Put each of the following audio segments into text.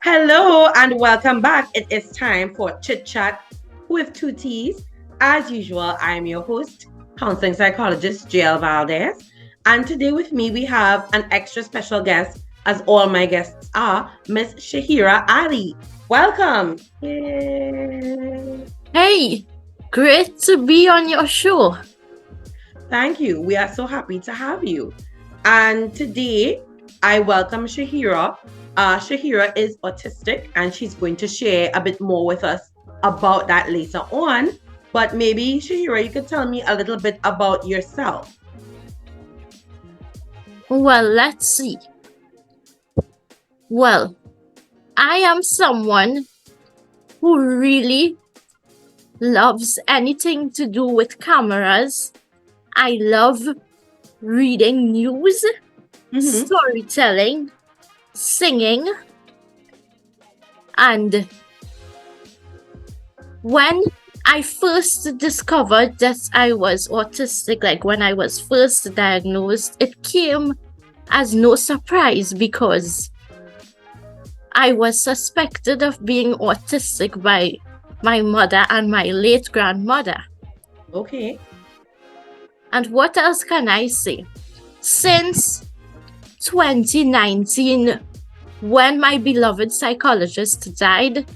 Hello and welcome back. It is time for Chit Chat with two T's. As usual, I'm your host, counseling psychologist jvaldez. And today with me we have an extra special guest, as all my guests are, Miss Shahira Ali. Welcome. Yay. Hey, great to be on your show. Thank you. We are so happy to have you. And today I welcome Shahira. Shahira is autistic and she's going to share a bit more with us about that later on. But maybe, Shahira, you could tell me a little bit about yourself. Well, let's see. Well, I am someone who really loves anything to do with cameras. I love reading news, storytelling, singing, and when I first discovered that I was autistic, like when I was first diagnosed, it came as no surprise because I was suspected of being autistic by my mother and my late grandmother. Okay. And what else can I say? Since 2019, when my beloved psychologist died,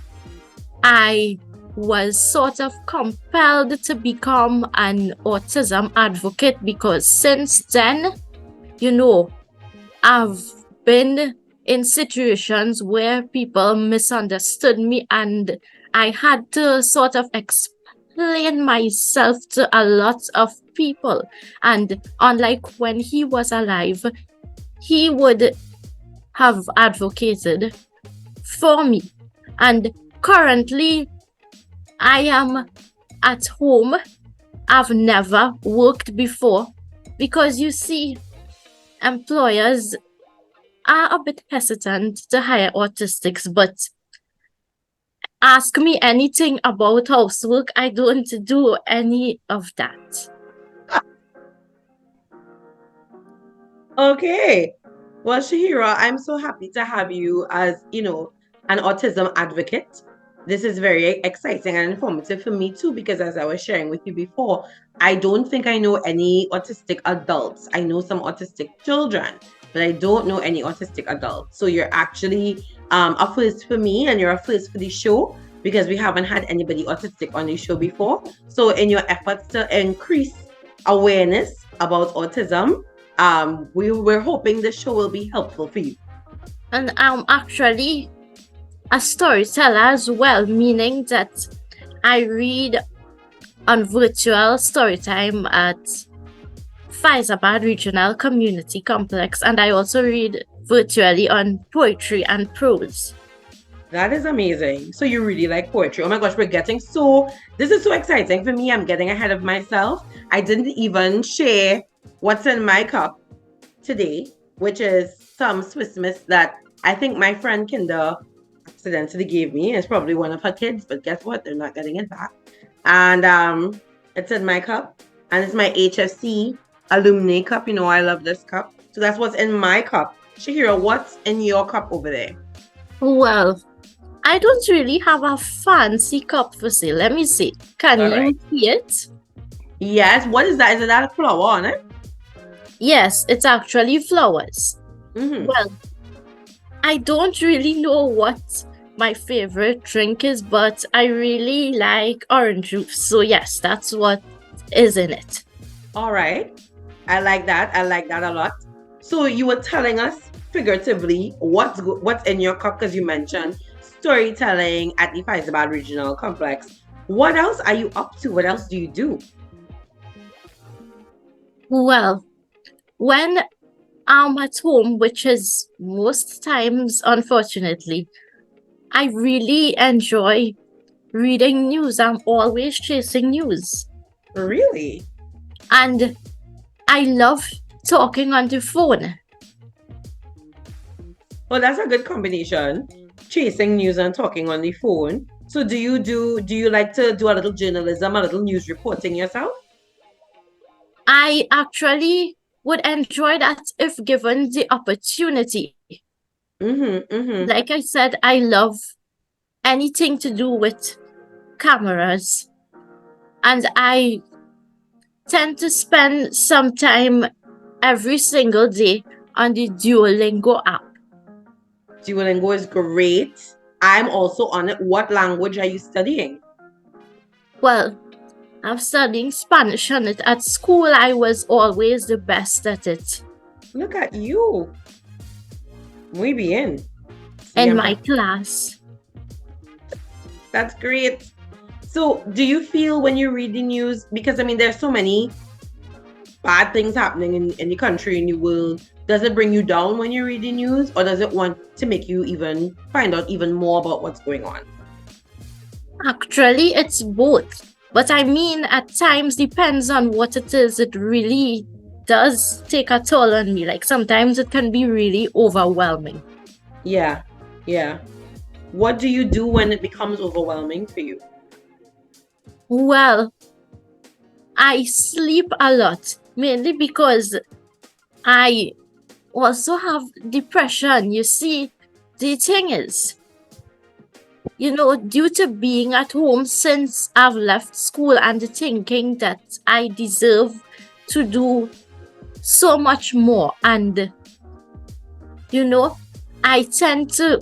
I was sort of compelled to become an autism advocate because since then, I've been in situations where people misunderstood me and I had to sort of explain myself to a lot of people. And unlike when he was alive, he would have advocated for me. And currently, I am at home. I've never worked before because you see, employers are a bit hesitant to hire autistics, but ask me anything about housework, I don't do any of that. Okay. Well, Shahira, I'm so happy to have you as, an autism advocate. This is very exciting and informative for me too, because as I was sharing with you before, I don't think I know any autistic adults. I know some autistic children, but I don't know any autistic adults. So you're actually a first for me and you're a first for the show because we haven't had anybody autistic on the show before. So in your efforts to increase awareness about autism, we're hoping the show will be helpful for you. And I'm actually a storyteller as well, meaning that I read on virtual storytime at Faizabad Regional Community Complex, and I also read virtually on poetry and prose. That is amazing. So you really like poetry. Oh my gosh, this is so exciting for me. I'm getting ahead of myself. I didn't even share what's in my cup today, which is some Swiss Miss that I think my friend Kinder accidentally gave me. It's probably one of her kids, but guess what? They're not getting it back. And it's in my cup. And it's my HFC alumni cup. I love this cup. So that's what's in my cup. Shahira, what's in your cup over there? Well, I don't really have a fancy cup for sale. Let me see. Can you see it? Yes. What is that? Is that a flower on it? Yes, it's actually flowers. Mm-hmm. Well, I don't really know what my favorite drink is, but I really like orange juice. So yes, that's what is in it. All right. I like that. I like that a lot. So you were telling us figuratively what's in your cup because you mentioned storytelling at the Faizabad Regional Complex. What else are you up to? What else do you do? Well, when I'm at home, which is most times, unfortunately, I really enjoy reading news. I'm always chasing news. Really? And I love talking on the phone. Well, that's a good combination. Chasing news and talking on the phone. So do you like to do a little journalism, a little news reporting yourself? I actually would enjoy that if given the opportunity. Like I said, I love anything to do with cameras. And I tend to spend some time every single day on the Duolingo app. Duolingo is great. I'm also on it. What language are you studying? Well, I'm studying Spanish on it. At school, I was always the best at it. Look at you. Muy bien. In my Siempre. class. That's great. So, do you feel when you read the news, because I mean, there's so many bad things happening in the country, in the world, does it bring you down when you read the news, or does it want to make you even find out even more about what's going on? Actually, it's both. But I mean, at times, depends on what it is. It really does take a toll on me. Like sometimes it can be really overwhelming. Yeah, yeah. What do you do when it becomes overwhelming for you? Well, I sleep a lot, mainly because I also have depression. You see, the thing is, due to being at home since I've left school and thinking that I deserve to do so much more. And, I tend to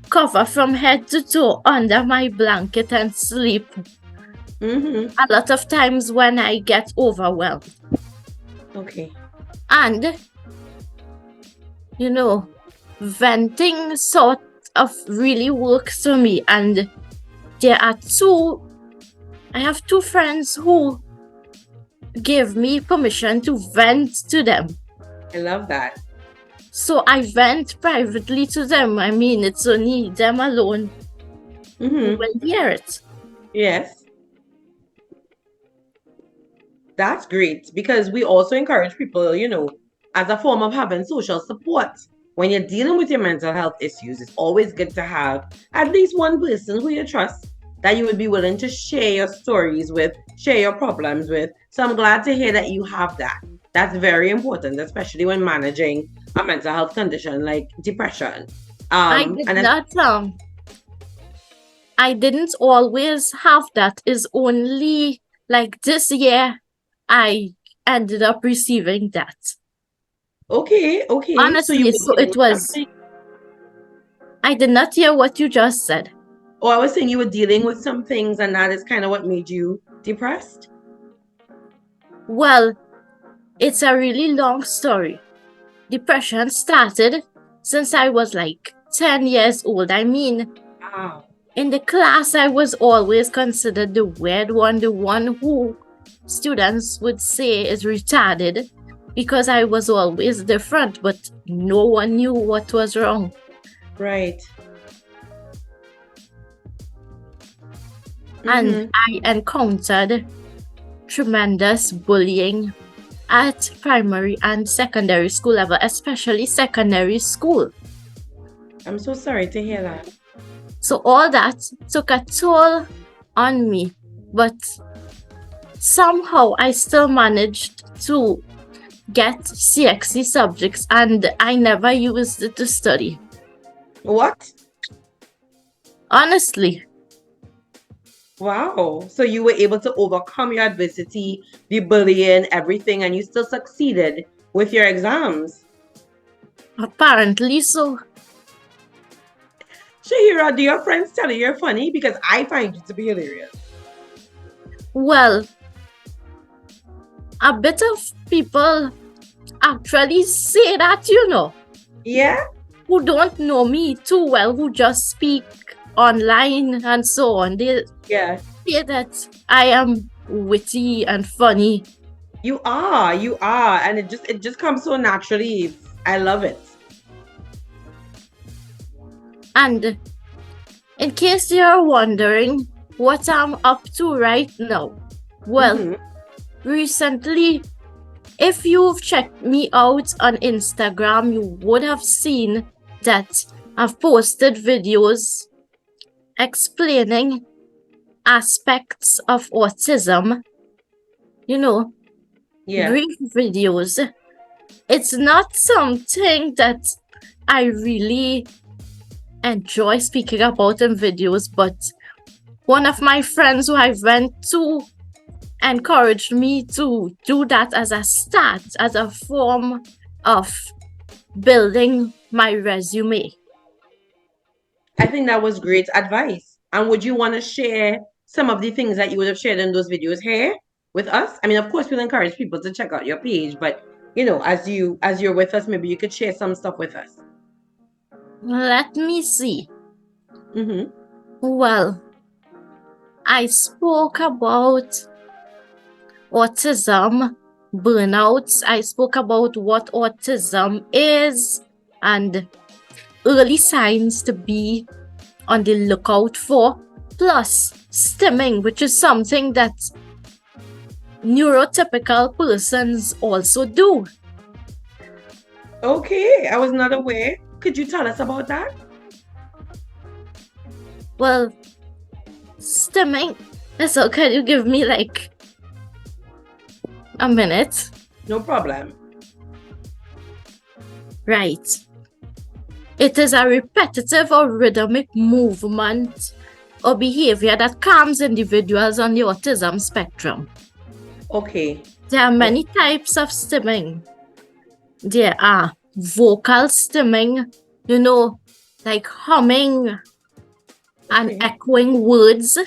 cover from head to toe under my blanket and sleep. A lot of times when I get overwhelmed. Okay. And, venting sort of really works for me. And I have two friends who give me permission to vent to them. I love that. So I vent privately to them. I mean, it's only them alone who will hear it. Yes. That's great, because we also encourage people, as a form of having social support. When you're dealing with your mental health issues, it's always good to have at least one person who you trust that you would be willing to share your stories with, share your problems with. So I'm glad to hear that you have that. That's very important, especially when managing a mental health condition like depression. I didn't always have that. Is only like this year I ended up receiving that. Okay. Honestly, so it was. Something? I did not hear what you just said. Oh, I was saying you were dealing with some things, and that is kind of what made you depressed? Well, it's a really long story. Depression started since I was like 10 years old. I mean, Wow. in the class, I was always considered the weird one, the one who students would say is retarded, because I was always different, but no one knew what was wrong. Right. And I encountered tremendous bullying at primary and secondary school level, especially secondary school. I'm so sorry to hear that. So all that took a toll on me, but somehow I still managed to get CXC subjects, and I never used it to study. What? Honestly. Wow. So you were able to overcome your adversity, the bullying, everything, and you still succeeded with your exams? Apparently so. Shahira, do your friends tell you you're funny? Because I find you to be hilarious. Well, a bit of people actually say that, Yeah? Who don't know me too well, who just speak online and so on. They say that I am witty and funny. You are. And it just comes so naturally. I love it. And in case you're wondering what I'm up to right now, well, recently, if you've checked me out on Instagram, you would have seen that I've posted videos explaining aspects of autism. Brief videos. It's not something that I really enjoy speaking about in videos, but one of my friends who I went to encouraged me to do that as a start, as a form of building my resume. I think that was great advice. And would you want to share some of the things that you would have shared in those videos here with us? I mean, of course, we'll encourage people to check out your page, but as you're with us, maybe you could share some stuff with us. Let me see. Mm-hmm. Well, I spoke about autism, burnouts. I spoke about what autism is and early signs to be on the lookout for, plus stimming, which is something that neurotypical persons also do. Okay, I was not aware. Could you tell us about that? Well, stimming. So, can you give me like a minute? No problem. Right. It is a repetitive or rhythmic movement or behavior that calms individuals on the autism spectrum. Okay. There are many types of stimming. There are vocal stimming, like humming and echoing words.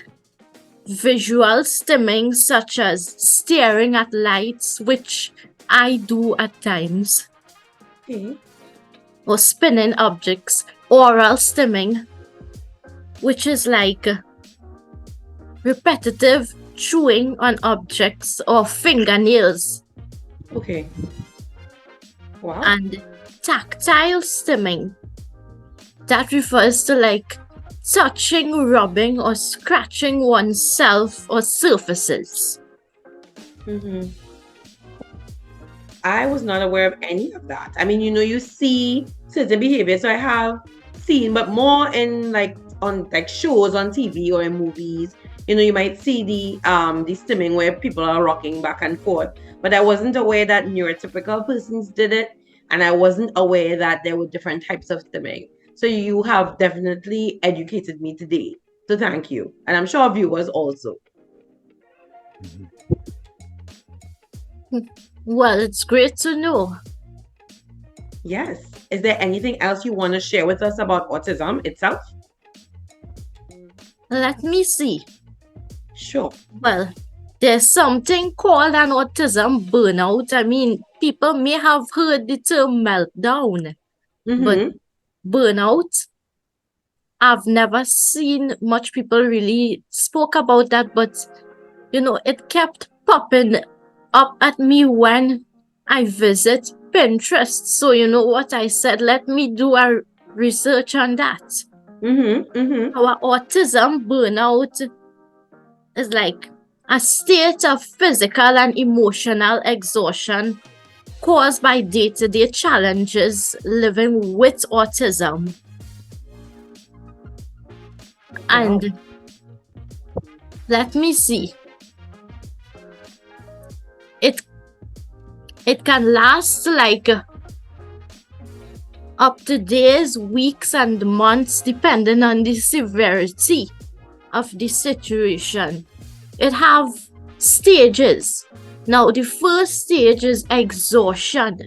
Visual stimming, such as staring at lights, which I do at times. Okay. Or spinning objects. Oral stimming, which is like repetitive chewing on objects or fingernails. Okay. Wow. And tactile stimming. That refers to like touching, rubbing, or scratching oneself or surfaces. Mm-hmm. I was not aware of any of that. I mean, you see certain behaviors, so I have seen, but more in on shows on TV or in movies. You might see the stimming where people are rocking back and forth. But I wasn't aware that neurotypical persons did it, and I wasn't aware that there were different types of stimming. So you have definitely educated me today. So thank you. And I'm sure viewers also. Well, it's great to know. Yes. Is there anything else you want to share with us about autism itself? Let me see. Sure. Well, there's something called an autism burnout. I mean, people may have heard the term meltdown, but burnout, I've never seen much people really spoke about that, but it kept popping up at me when I visit Pinterest. So what I said, let me do a research on that. Our autism burnout is like a state of physical and emotional exhaustion caused by day-to-day challenges living with autism. And let me see. It can last like up to days, weeks, and months, depending on the severity of the situation. It have stages. Now, the first stage is exhaustion,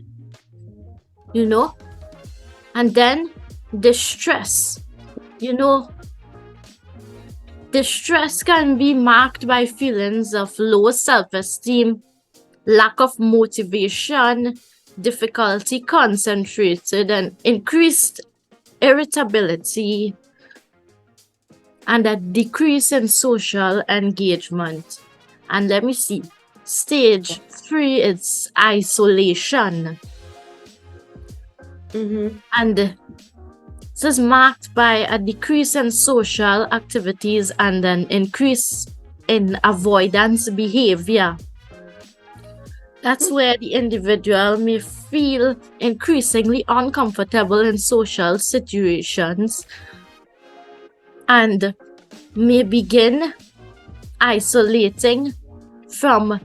and then distress. Distress can be marked by feelings of low self-esteem, lack of motivation, difficulty concentrated, and increased irritability, and a decrease in social engagement. And let me see. Stage 3 is isolation. And this is marked by a decrease in social activities and an increase in avoidance behavior. That's where the individual may feel increasingly uncomfortable in social situations and may begin isolating from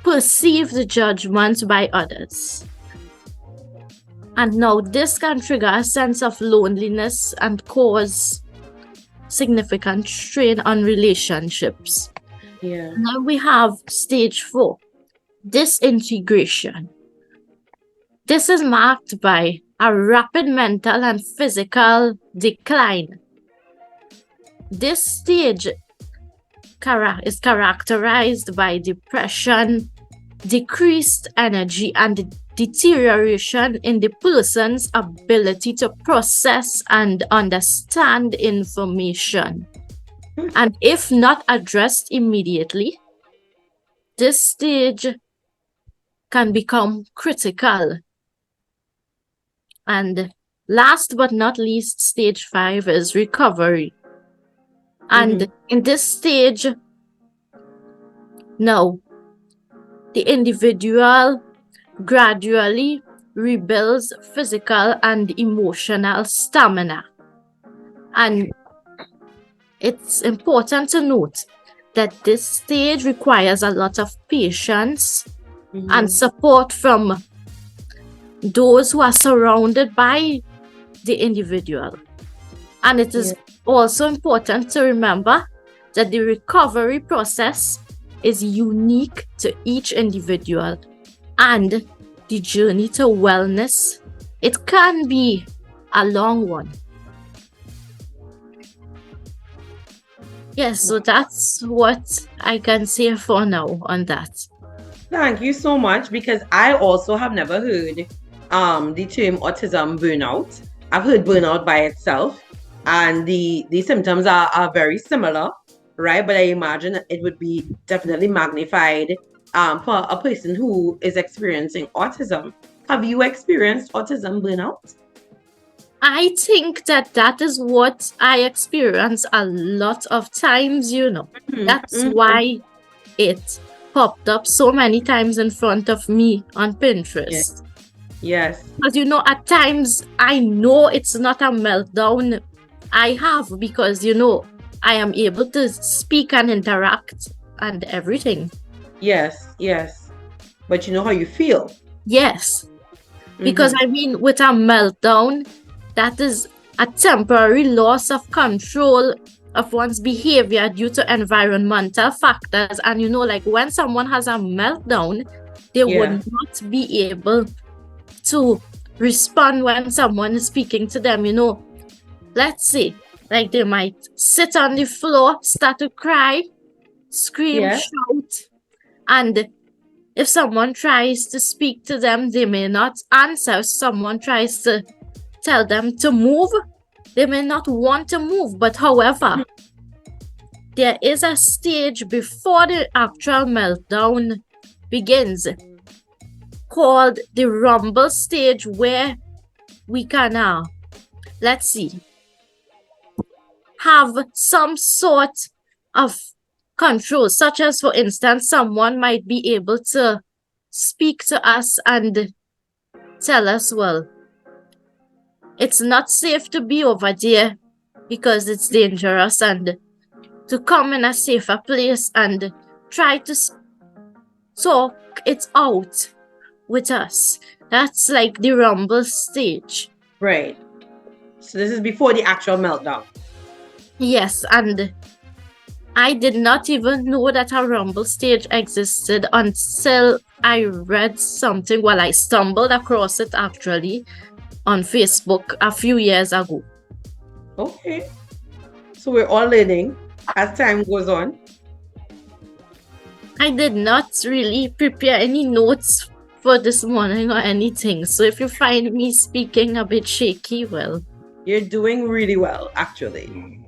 perceived judgment by others. And now this can trigger a sense of loneliness and cause significant strain on relationships. Yeah. Now we have stage 4, disintegration. This is marked by a rapid mental and physical decline. This stage is characterized by depression, decreased energy, and deterioration in the person's ability to process and understand information. And if not addressed immediately, this stage can become critical. And last but not least, stage 5 is recovery. And in this stage, now, the individual gradually rebuilds physical and emotional stamina. And it's important to note that this stage requires a lot of patience and support from those who are surrounded by the individual. And it is also important to remember that the recovery process is unique to each individual, and the journey to wellness, it can be a long one. Yes, so that's what I can say for now on that. Thank you so much, because I also have never heard the term autism burnout. I've heard burnout by itself, and the symptoms are very similar, right? But I imagine it would be definitely magnified for a person who is experiencing autism. Have you experienced autism burnout? I think that is what I experience a lot of times, That's why it popped up so many times in front of me on Pinterest. Yes. Because, at times I know it's not a meltdown I have, because, I am able to speak and interact and everything. Yes. But you know how you feel? Yes. Because, with a meltdown, that is a temporary loss of control of one's behavior due to environmental factors. And, like when someone has a meltdown, they would not be able to respond when someone is speaking to them, Let's say, like they might sit on the floor, start to cry, scream, shout, and if someone tries to speak to them, they may not answer. If someone tries to tell them to move, they may not want to move. But however, there is a stage before the actual meltdown begins called the rumble stage, where we can let's see, have some sort of control, such as, for instance, someone might be able to speak to us and tell us, well, it's not safe to be over there because it's dangerous, and to come in a safer place and try to talk it out with us. That's like the rumble stage. Right. So this is before the actual meltdown. Yes, and I did not even know that a rumble stage existed until I read something. Well, I stumbled across it actually on Facebook a few years ago. Okay. So we're all learning as time goes on. I did not really prepare any notes for this morning or anything. So if you find me speaking a bit shaky, well, you're doing really well, actually.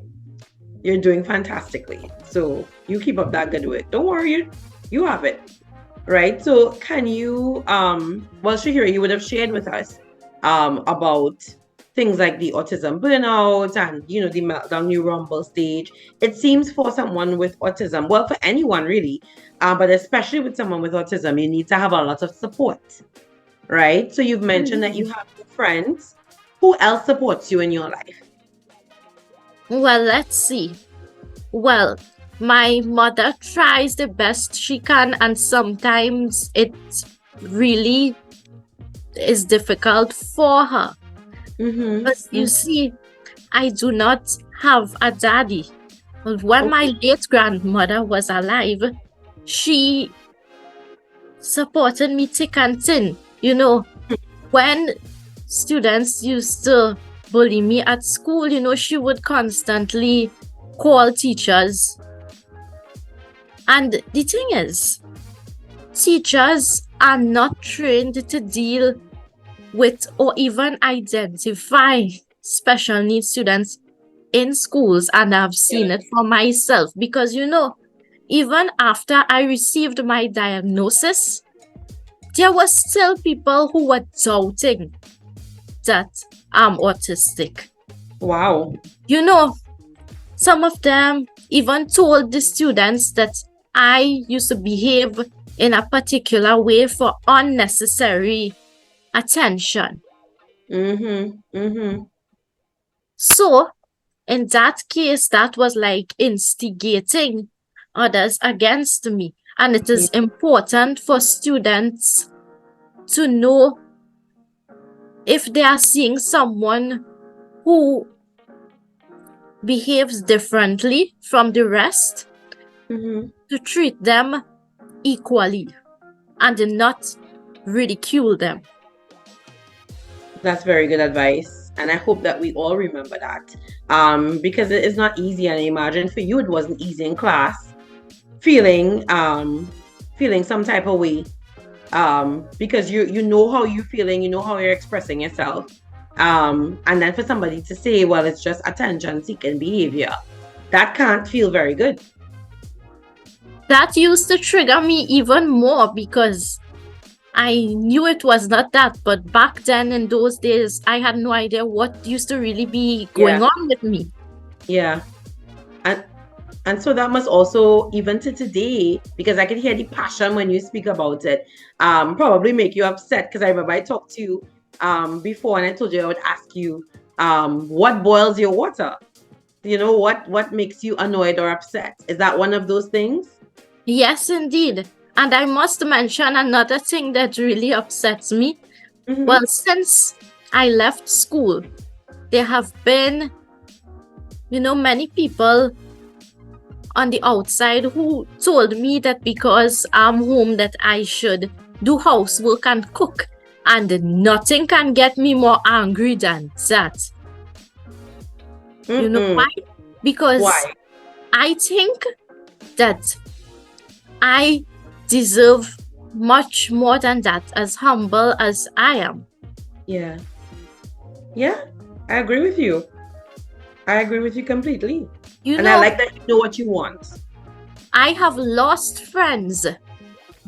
You're doing fantastically. So you keep up that good work. Don't worry, you have it. Right. So can you well, Shahira, you would have shared with us about things like the autism burnout and the meltdown, new rumble stage. It seems for someone with autism, well, for anyone really, but especially with someone with autism, you need to have a lot of support, right? So you've mentioned that you have friends. Who else supports you in your life? Well, let's see. Well, my mother tries the best she can, and sometimes it really is difficult for her. Mm-hmm. But you see, I do not have a daddy. But when my Okay. late grandmother was alive, she supported me thick and thin. You know, when students used to bully me at school, she would constantly call teachers. And the thing is, teachers are not trained to deal with or even identify special needs students in schools. And I've seen Yeah. it for myself because, even after I received my diagnosis, there were still people who were doubting that I'm autistic. Wow. Some of them even told the students that I used to behave in a particular way for unnecessary attention. Mm-hmm. Mm-hmm. So, in that case, that was like instigating others against me. And it Yeah. is important for students to know if they are seeing someone who behaves differently from the rest, Mm-hmm. to treat them equally and not ridicule them. That's very good advice. And I hope that we all remember that. Because it is not easy. And I imagine for you it wasn't easy in class, feeling feeling some type of way. Because you know how you're feeling, you know how you're expressing yourself. And then for somebody to say, well, it's just attention seeking behavior, that can't feel very good. That used to trigger me even more because I knew it was not that, but back then in those days, I had no idea what used to really be going Yeah. on with me. Yeah. And so that must also, even to today, because I can hear the passion when you speak about it, probably make you upset. Because I remember I talked to you before, and I told you I would ask you what boils your water. What makes you annoyed or upset? Is that one of those things? Yes, indeed. And I must mention another thing that really upsets me. Mm-hmm. Well, since I left school, there have been, many people on the outside who told me that because I'm home that I should do housework and cook. And nothing can get me more angry than that. You know Mm-mm. why? Because Why? I think that I deserve much more than that, as humble as I am. Yeah. Yeah. I agree with you. I agree with you completely. You And I know, like that you know what you want. I have lost friends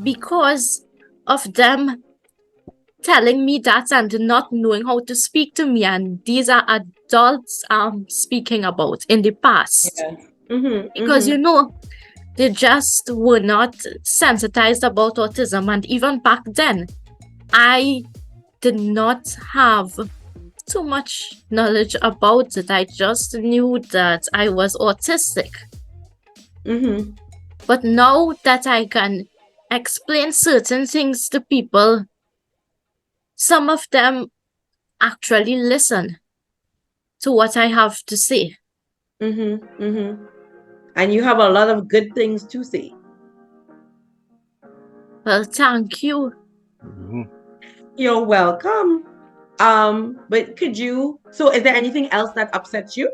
because of them telling me that and not knowing how to speak to me. And these are adults I'm speaking about in the past. Yeah. Mm-hmm. Because, Mm-hmm. they just were not sensitized about autism. And even back then, I did not have too much knowledge about it. I just knew that I was autistic. Mm-hmm. But now that I can explain certain things to people, some of them actually listen to what I have to say. Mm-hmm. Mm-hmm. And you have a lot of good things to say. Well, thank you. You're welcome. But so is there anything else that upsets you?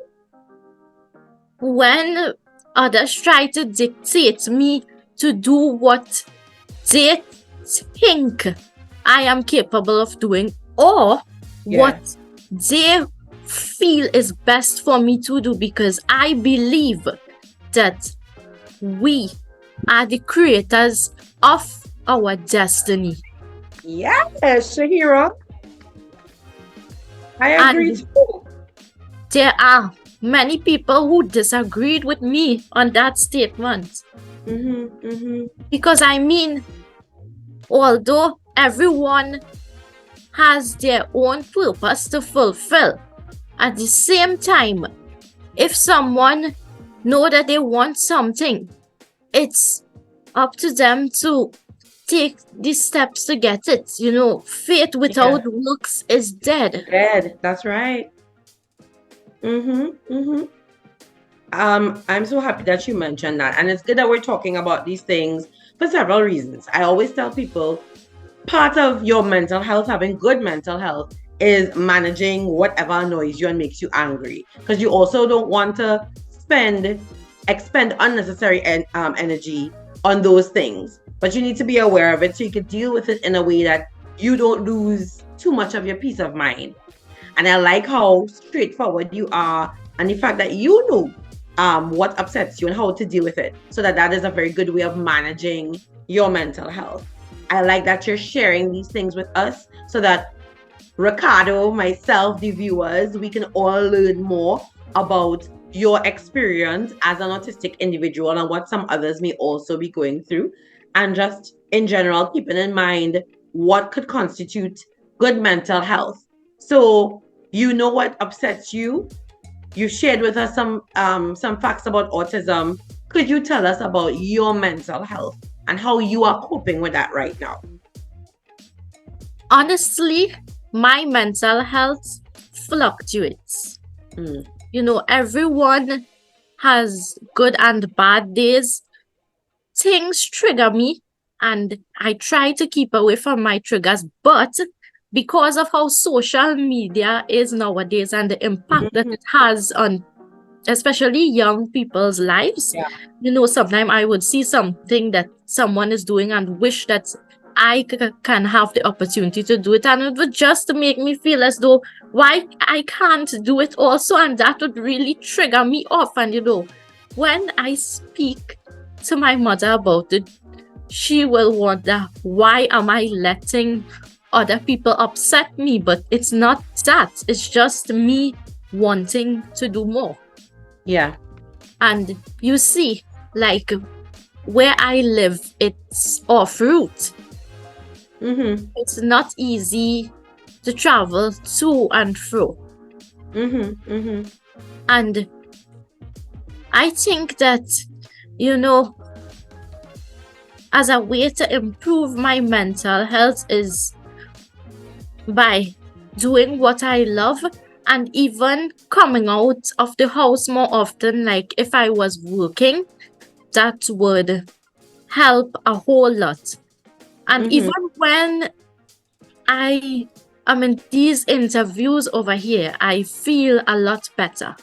When others try to dictate me to do what they think I am capable of doing, or Yeah. what they feel is best for me to do, because I believe that we are the creators of our destiny. Yes, Shahira. I agree And too. there are many people who disagreed with me on that statement. Mm-hmm. Mm-hmm. Because although everyone has their own purpose to fulfill, at the same time, if someone know that they want something, it's up to them to take these steps to get it. Faith without works is dead. Dead. That's right. Mm-hmm. Mm-hmm. I'm so happy that you mentioned that. And it's good that we're talking about these things for several reasons. I always tell people part of your mental health, having good mental health, is managing whatever annoys you and makes you angry. Because you also don't want to expend unnecessary energy on those things. But you need to be aware of it so you can deal with it in a way that you don't lose too much of your peace of mind. And I like how straightforward you are and the fact that you know what upsets you and how to deal with it. So that is a very good way of managing your mental health. I like that you're sharing these things with us so that Ricardo, myself, the viewers, we can all learn more about your experience as an autistic individual and what some others may also be going through. And just in general, keeping in mind what could constitute good mental health. So you know what upsets you. You shared with us some facts about autism. Could you tell us about your mental health and how you are coping with that right now? Honestly, my mental health fluctuates. Everyone has good and bad days. Things trigger me, and I try to keep away from my triggers, but because of how social media is nowadays and the impact that it has on especially young people's lives, sometimes I would see something that someone is doing and wish that I can have the opportunity to do it, and it would just make me feel as though why I can't do it also, and that would really trigger me off. And when I speak to my mother about it, she will wonder, why am I letting other people upset me? But it's not that. It's just me wanting to do more. Yeah. And you see, like where I live, it's off-route. It's not easy to travel to and fro. And I think that, as a way to improve my mental health is by doing what I love and even coming out of the house more often. Like if I was working, that would help a whole lot. And even when I am in these interviews over here, I feel a lot better.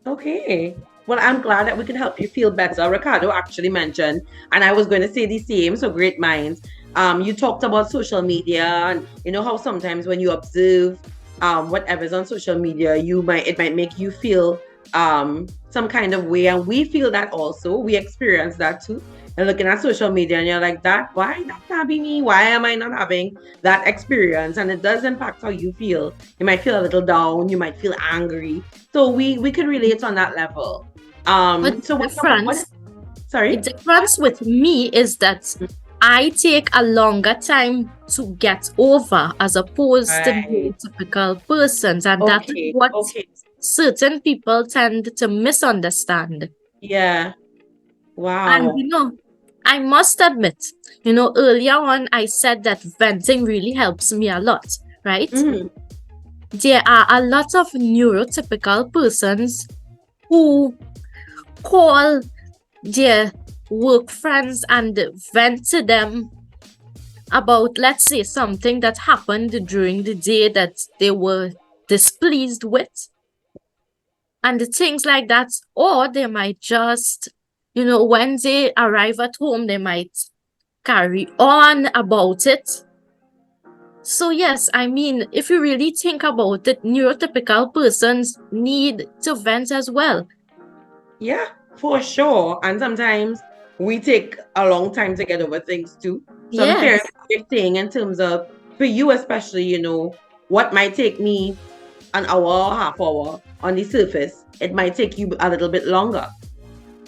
Okay. Well, I'm glad that we can help you feel better. Ricardo actually mentioned, and I was going to say the same, so great minds. You talked about social media and you know how sometimes when you observe whatever's on social media, it might make you feel some kind of way. And we feel that also. We experience that too. And looking at social media and you're like, why that can't be me? Why am I not having that experience? And it does impact how you feel. You might feel a little down, you might feel angry. So we can relate on that level. But so the difference with me is that I take a longer time to get over as opposed to typical persons. And that is what certain people tend to misunderstand. Yeah. Wow. And I must admit, earlier on I said that venting really helps me a lot, right? There are a lot of neurotypical persons who call their work friends and vent to them about, let's say, something that happened during the day that they were displeased with. And things like that. Or they might just, when they arrive at home, they might carry on about it. So yes, I mean, if you really think about it, neurotypical persons need to vent as well. Yeah, for sure. And sometimes we take a long time to get over things too. So I'm hearing what you're saying in terms of, for you especially, what might take me an hour or half hour on the surface, it might take you a little bit longer.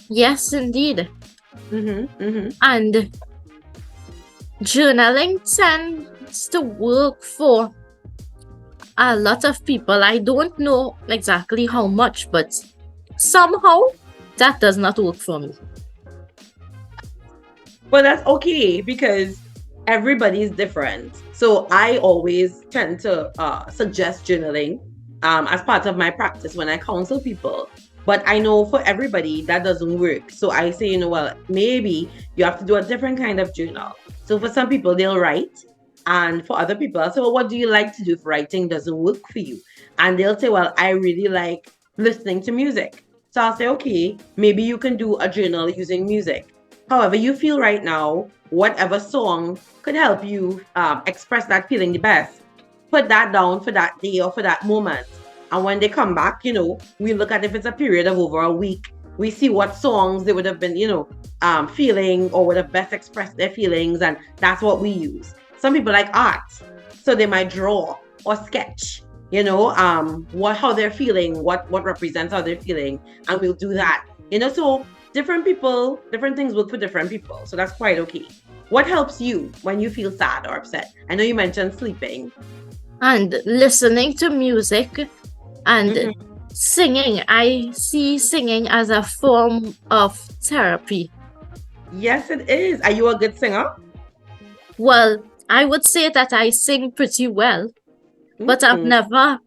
Yes, indeed. And journaling tends to work for a lot of people. I don't know exactly how much, but somehow that does not work for me. But that's okay because everybody's different. So I always tend to suggest journaling as part of my practice when I counsel people. But I know for everybody that doesn't work. So I say, well, maybe you have to do a different kind of journal. So for some people, they'll write. And for other people, I'll say, well, what do you like to do if writing doesn't work for you? And they'll say, well, I really like listening to music. So I'll say, okay, maybe you can do a journal using music. However you feel right now, whatever song could help you express that feeling the best, put that down for that day or for that moment. And when they come back, we look at if it's a period of over a week, we see what songs they would have been, feeling or would have best expressed their feelings. And that's what we use. Some people like art, so they might draw or sketch, how they're feeling, what represents how they're feeling, and we'll do that. So different people, different things work for different people. So that's quite okay. What helps you when you feel sad or upset? I know you mentioned sleeping. And listening to music and singing. I see singing as a form of therapy. Yes, it is. Are you a good singer? Well, I would say that I sing pretty well, but I've never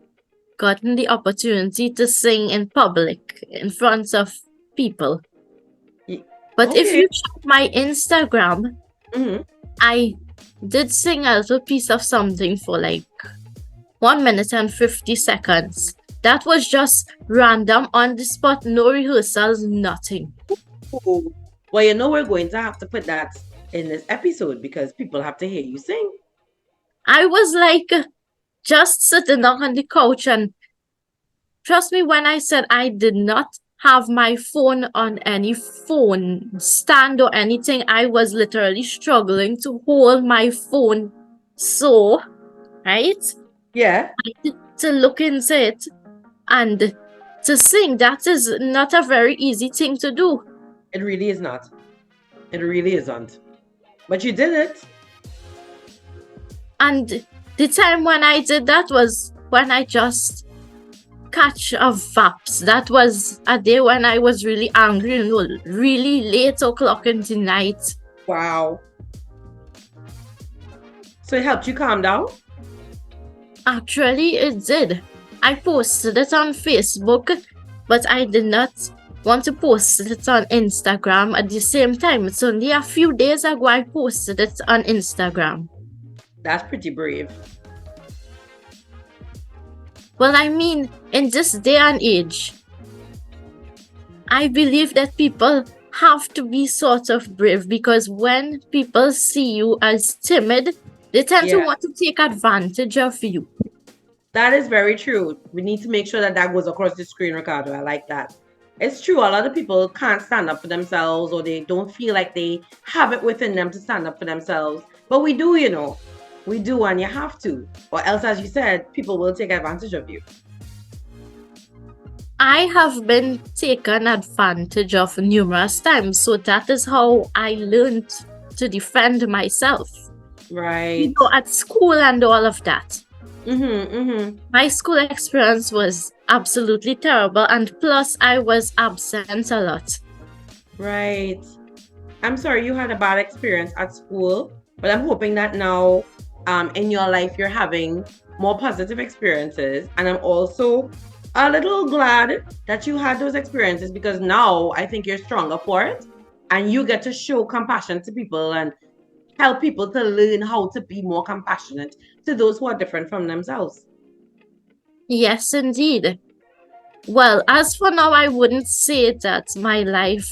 gotten the opportunity to sing in public in front of people. But if you check my Instagram, I did sing a little piece of something for like 1 minute and 50 seconds. That was just random, on the spot, no rehearsals, nothing. Ooh. Well, we're going to have to put that in this episode because people have to hear you sing. I was like just sitting down on the couch, and trust me when I said I did not have my phone on any phone stand or anything. I was literally struggling to hold my phone, so right? Yeah. To look into it and to sing, that is not a very easy thing to do. It really is not. It really isn't. But you did it. And the time when I did that was when I just catch a vaps. That was a day when I was really angry, really late o'clock in the night. Wow. So it helped you calm down? Actually, it did. I posted it on Facebook, but I did not want to post it on Instagram at the same time. It's only a few days ago I posted it on Instagram. That's pretty brave. Well, I mean, in this day and age, I believe that people have to be sort of brave, because when people see you as timid, they tend to want to take advantage of you. That is very true. We need to make sure that goes across the screen, Ricardo. I like that. It's true. A lot of people can't stand up for themselves, or they don't feel like they have it within them to stand up for themselves. But we do, We do, and you have to. Or else, as you said, people will take advantage of you. I have been taken advantage of numerous times. So that is how I learned to defend myself. Right. At school and all of that. My school experience was absolutely terrible, and plus I was absent a lot. Right. I'm sorry you had a bad experience at school, but I'm hoping that now in your life you're having more positive experiences. And I'm also a little glad that you had those experiences, because now I think you're stronger for it, and you get to show compassion to people and help people to learn how to be more compassionate to those who are different from themselves. Yes, indeed. Well, as for now, I wouldn't say that my life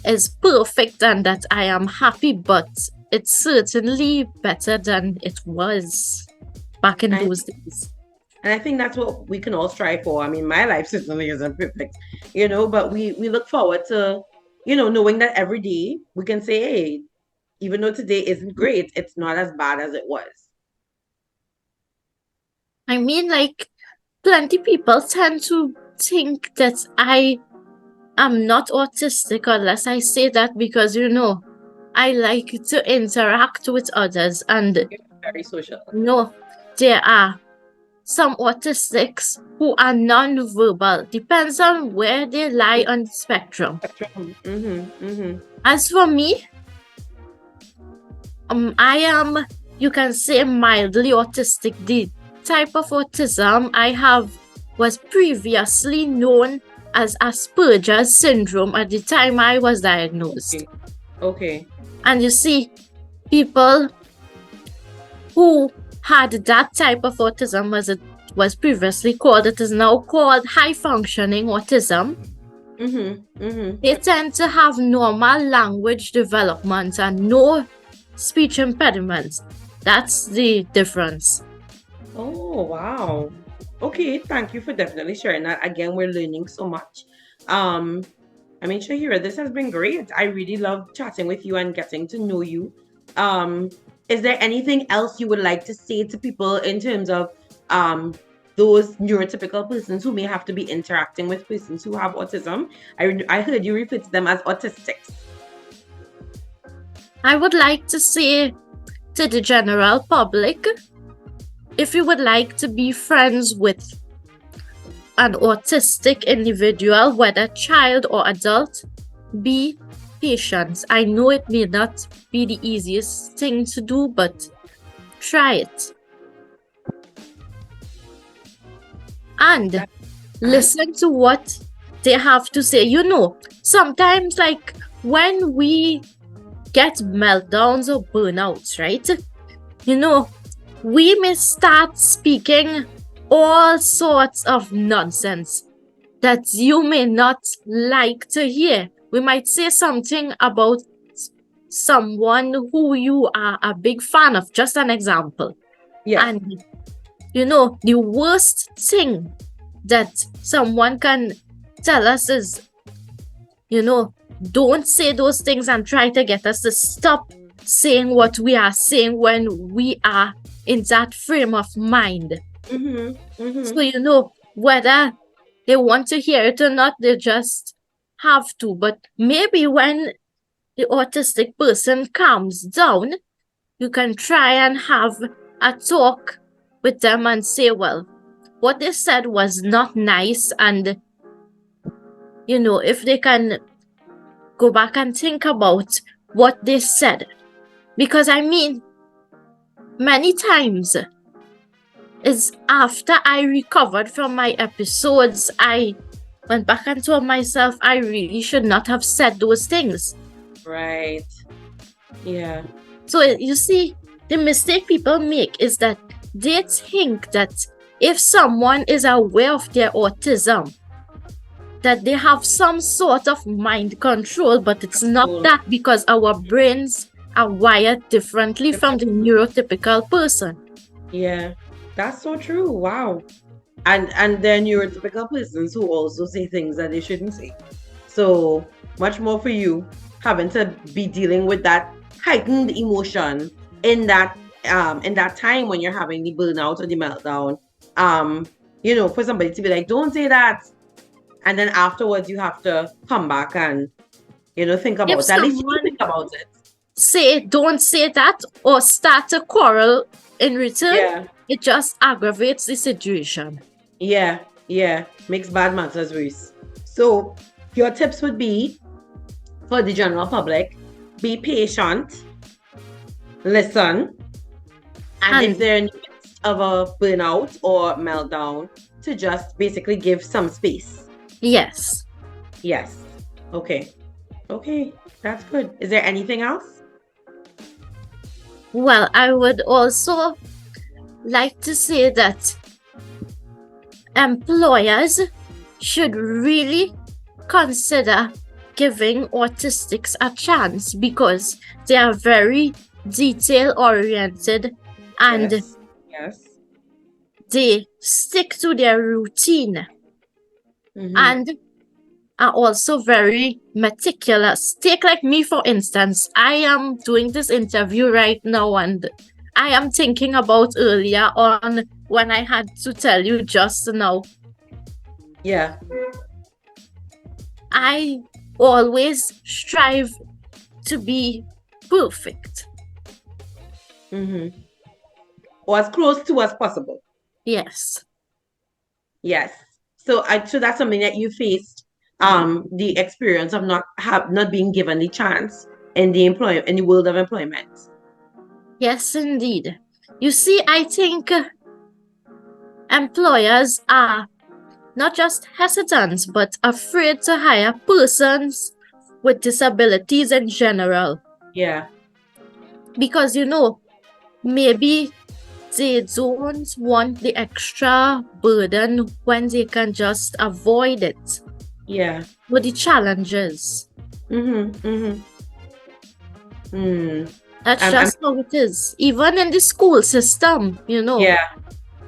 is perfect and that I am happy, but it's certainly better than it was back in those days. And I think that's what we can all strive for. I mean, my life certainly isn't perfect, but we look forward to, knowing that every day we can say, hey, even though today isn't great, it's not as bad as it was. I mean, like, plenty people tend to think that I am not autistic unless I say that, because, I like to interact with others, and you're very social. No, there are some autistics who are non-verbal. Depends on where they lie on the spectrum. As for me, I am, you can say, mildly autistic. The type of autism I have was previously known as Asperger's syndrome at the time I was diagnosed. Okay. Okay. And you see, people who had that type of autism, as it was previously called, it is now called high functioning autism. They tend to have normal language development and no speech impediments. That's the difference. Oh, wow. Okay, thank you for definitely sharing that. Again, we're learning so much. Um, Shahira, this has been great. I really love chatting with you and getting to know you. Um, is there anything else you would like to say to people in terms of those neurotypical persons who may have to be interacting with persons who have autism? I heard you refer to them as autistics. I would like to say to the general public, if you would like to be friends with an autistic individual, whether child or adult, be patient. I know it may not be the easiest thing to do, but try it. And listen to what they have to say. You know, sometimes, like when we get meltdowns or burnouts, right? You know, we may start speaking all sorts of nonsense that you may not like to hear. We might say something about someone who you are a big fan of, just an example. Yes. And you know, the worst thing that someone can tell us is, you know, don't say those things and try to get us to stop saying what we are saying when we are in that frame of mind. So, you know, whether they want to hear it or not, they just have to. But maybe when the autistic person calms down, you can try and have a talk with them and say, well, what they said was not nice. And, you know, if they can go back and think about what they said. Because I mean, many times is after I recovered from my episodes, I went back and told myself I really should not have said those things. Right. Yeah. So you see, the mistake people make is that they think that if someone is aware of their autism, that they have some sort of mind control, but it's not that, because our brains are wired differently from the neurotypical person. Yeah, that's so true. Wow. And then neurotypical persons who also say things that they shouldn't say. So much more for you having to be dealing with that heightened emotion in that time when you're having the burnout or the meltdown. You know, for somebody to be like, don't say that. And then afterwards you have to come back and, you know, think about it. At least you think about it. Say, don't say that, or start a quarrel in return, it just aggravates the situation. Yeah, makes bad matters worse. So your tips would be for the general public: be patient, listen, and if they're in the midst of a burnout or meltdown, to just basically give some space. Yes. Okay, that's good. Is there anything else? Well, I would also like to say that employers should really consider giving autistics a chance, because they are very detail oriented and they stick to their routine and are also very meticulous. Take like me, for instance. I am doing this interview right now and I am thinking about earlier on when I had to tell you just now. Yeah. I always strive to be perfect. Or as close to as possible. Yes. So that's something that you faced, the experience of not being given the chance in the world of employment. Yes, indeed. You see, I think employers are not just hesitant, but afraid to hire persons with disabilities in general. Yeah. Because, maybe they don't want the extra burden when they can just avoid it. Yeah. With the challenges. Mm-hmm. Mm-hmm. Mm. That's I'm just how it is. Even in the school system, yeah.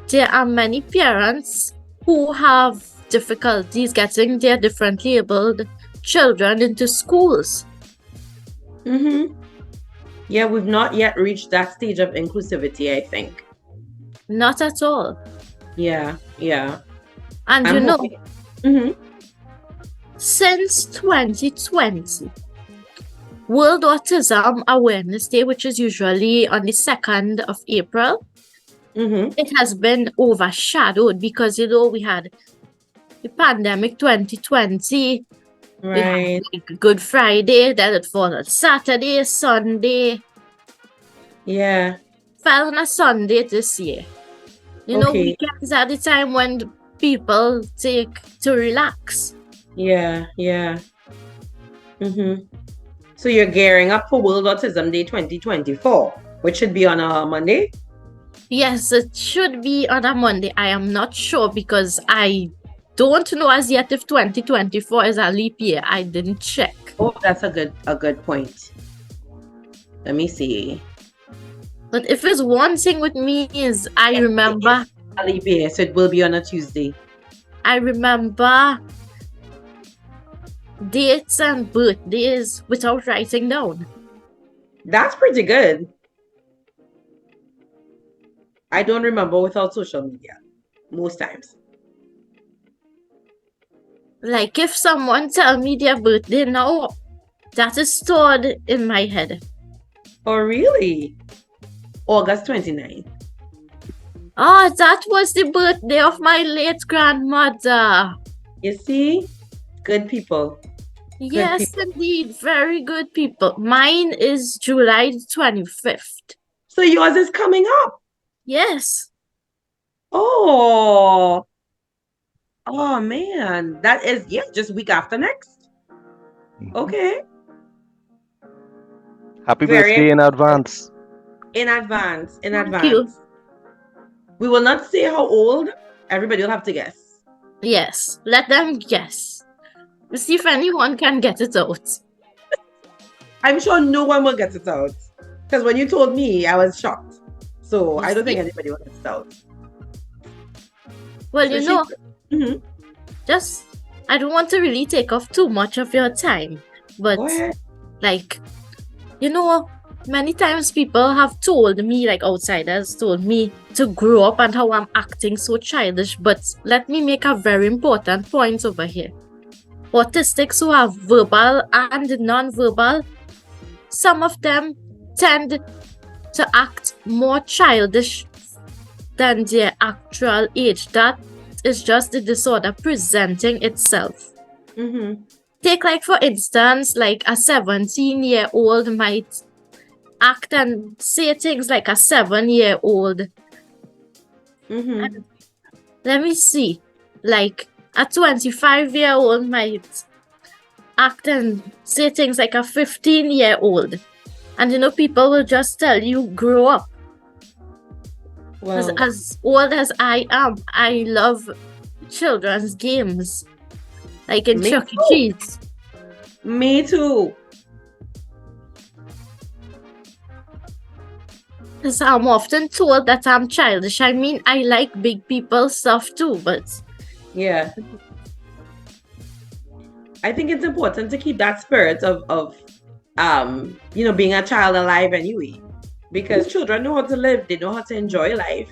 there are many parents who have difficulties getting their differently abled children into schools. Mm-hmm. Yeah, we've not yet reached that stage of inclusivity, I think. Not at all. Yeah, yeah. And I'm hoping. Mm-hmm. since 2020, World Autism Awareness Day, which is usually on the 2nd of April, Mm-hmm. it has been overshadowed because, we had the pandemic 2020, we had Right. like Good Friday, then it fall on Saturday, Sunday, Yeah. fell on a Sunday this year. Okay. Weekends are the time when people take to relax. Yeah, yeah. Mm-hmm. So you're gearing up for World Autism Day 2024, which should be on a Monday? Yes, it should be on a Monday. I am not sure because I don't know as yet if 2024 is a leap year. I didn't check. Oh, that's a good point. Let me see. But if it's one thing with me is I Yes, it remember is a leap year, so it will be on a Tuesday. dates and birthdays without writing down. That's pretty good. I don't remember without social media most times. Like if someone tell me their birthday now, that is stored in my head. Oh, really? August 29th. Oh, that was the birthday of my late grandmother. You see? Good people. Good Yes, people. indeed. Very good people. Mine is July 25th. So yours is coming up. Yes. Oh, oh man. That is, yeah, just week after next. Okay. Happy Very birthday in advance. in advance. In Thank you. advance. We will not say how old. Everybody will have to guess. Yes. Let them guess. See if anyone can get it out. I'm sure no one will get it out. Because when you told me, I was shocked. So You I don't think see? anybody will get it out. Well, So Mhm. just I don't want to really take off too much of your time, but Go ahead. like, many times people have told me, like outsiders told me to grow up and how I'm acting so childish. But let me make a very important point over here. Autistics who are verbal and non-verbal, some of them tend to act more childish than their actual age. That is just the disorder presenting itself. Mm-hmm. Take, like, for instance, like a 17-year-old might act and say things like a 7-year-old. Mm-hmm. Let me see. Like a 25-year-old might act and say things like a 15-year-old. And people will just tell you, grow up. Well, As old as I am, I love children's games. Like in me Chuck E. too. Cheese. Me too. Because I'm often told that I'm childish. I mean, I like big people stuff too, but Yeah. I think it's important to keep that spirit of being a child alive anyway. Because children know how to live, they know how to enjoy life,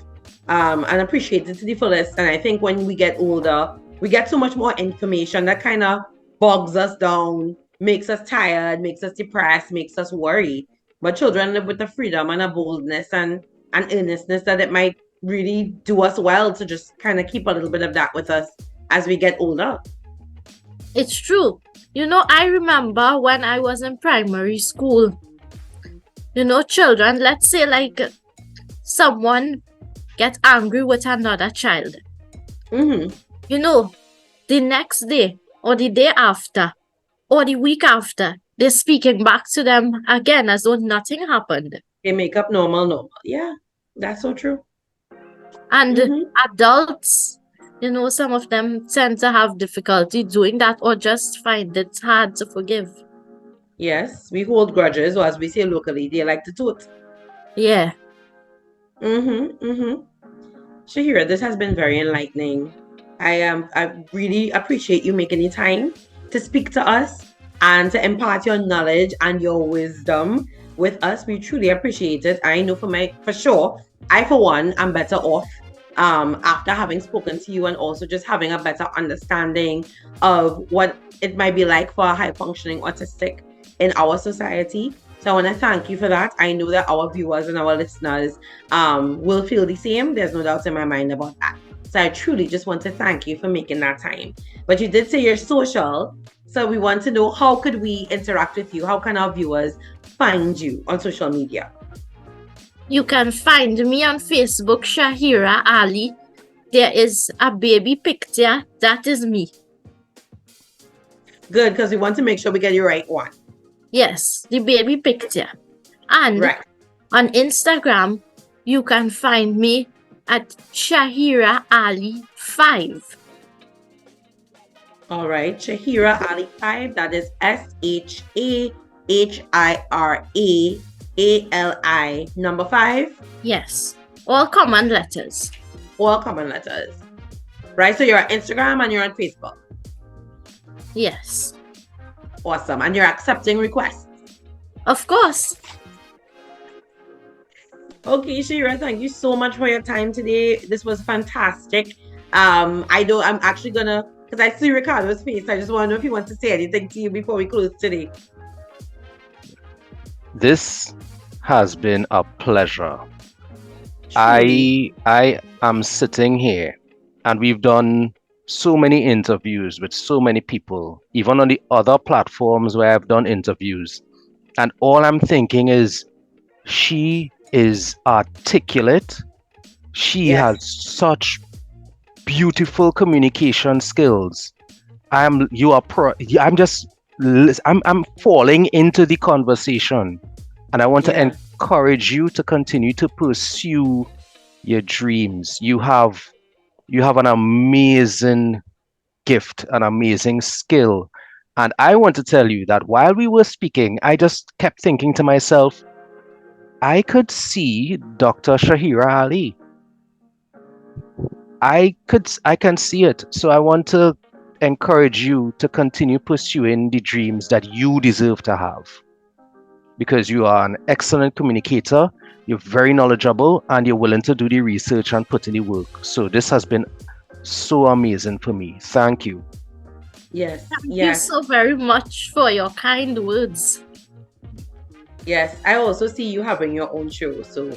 and appreciate it to the fullest. And I think when we get older, we get so much more information that kind of bogs us down, makes us tired, makes us depressed, makes us worry. But children live with a freedom and a boldness and an earnestness that it might really do us well to just kind of keep a little bit of that with us as we get older. it's true. I remember when I was in primary school, Children, let's say like someone get angry with another child. Mm-hmm. You know, the next day or the day after or the week after, they're speaking back to them again as though nothing happened. They make up normal. Yeah, that's so true. And Mm-hmm. adults, some of them tend to have difficulty doing that or just find it hard to forgive. Yes, we hold grudges, or as we say locally, they like to toot. Yeah. Mm-hmm. Mm-hmm. Shahira, this has been very enlightening. I really appreciate you making the time to speak to us and to impart your knowledge and your wisdom with us. We truly appreciate it. I know for sure, I for one am better off after having spoken to you and also just having a better understanding of what it might be like for a high functioning autistic in our society. So I want to thank you for that. I know that our viewers and our listeners will feel the same. There's no doubt in my mind about that. So I truly just want to thank you for making that time. But you did say you're social. So we want to know, how could we interact with you? How can our viewers find you on social media? You can find me on Facebook, Shahira Ali. There is a baby picture. That is me. Good, because we want to make sure we get the right one. Yes, the baby picture. And Right. on Instagram, you can find me at Shahira Ali 5. All right. Shahira Ali 5. That is SHAHIRA number 5. Yes, all common letters. All common letters. Right. So you're on Instagram and you're on Facebook. Yes. Awesome. And you're accepting requests. Of course. Okay, Shira, thank you so much for your time today. This was fantastic. I'm actually gonna, because I see Ricardo's face. I just want to know if he wants to say anything to you before we close today. This has been a pleasure. Truly. I am sitting here and we've done so many interviews with so many people, even on the other platforms where I've done interviews. And all I'm thinking is she is articulate. She Yes. has such beautiful communication skills. I'm just I'm falling into the conversation, and I want to Yeah. encourage you to continue to pursue your dreams. You have an amazing gift, an amazing skill. And I want to tell you that while we were speaking, I just kept thinking to myself, I could see Dr. Shahira Ali. I can see it. So I want to encourage you to continue pursuing the dreams that you deserve to have, because you are an excellent communicator, you're very knowledgeable, and you're willing to do the research and put in the work. So this has been so amazing for me. Thank you. Yes. Thank you Yes. so very much for your kind words. Yes. I also see you having your own show. So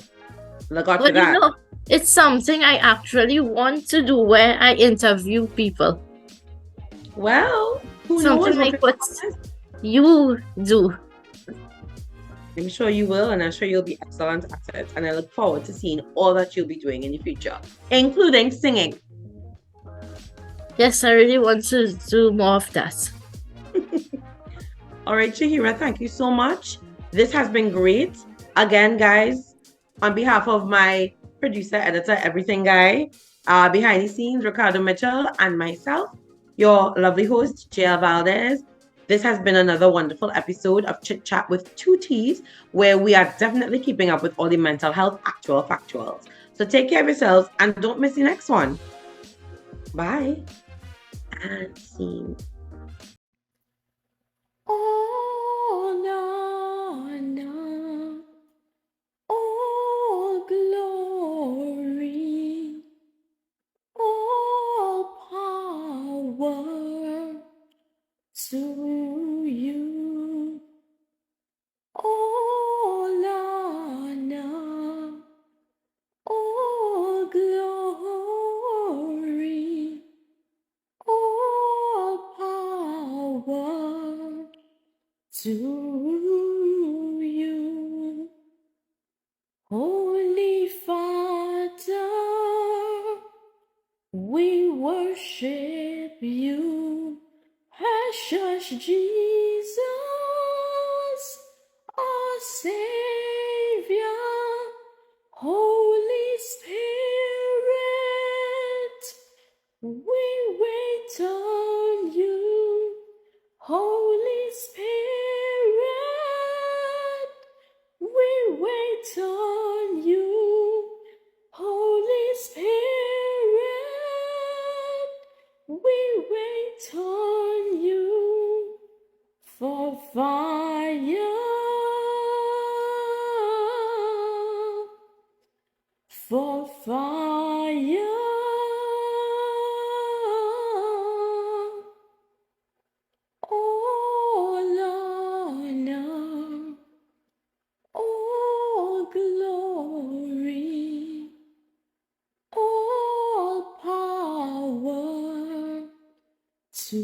look out for But that. it's something I actually want to do where I interview people. Well, who Something knows like what what you do. I'm sure you will, and I'm sure you'll be excellent at it. And I look forward to seeing all that you'll be doing in the future, including singing. Yes, I really want to do more of that. All right, Shahira, thank you so much. This has been great. Again, guys, on behalf of my producer, editor, everything guy, behind the scenes, Ricardo Mitchell, and myself, your lovely host, jvaldez. This has been another wonderful episode of Chit Chat with two T's, where we are definitely keeping up with all the mental health actual factuals. So take care of yourselves and don't miss the next one. Bye. And scene. Oh, no, no. All glory, all power to you. All honor, all glory, all power to you. We worship you, precious Jesus, our Savior. Holy Spirit, we wait on you. Holy Spirit, we wait on you. Holy Spirit, we wait on you for fire, for fire. Oh Lord, no. All glory, all power to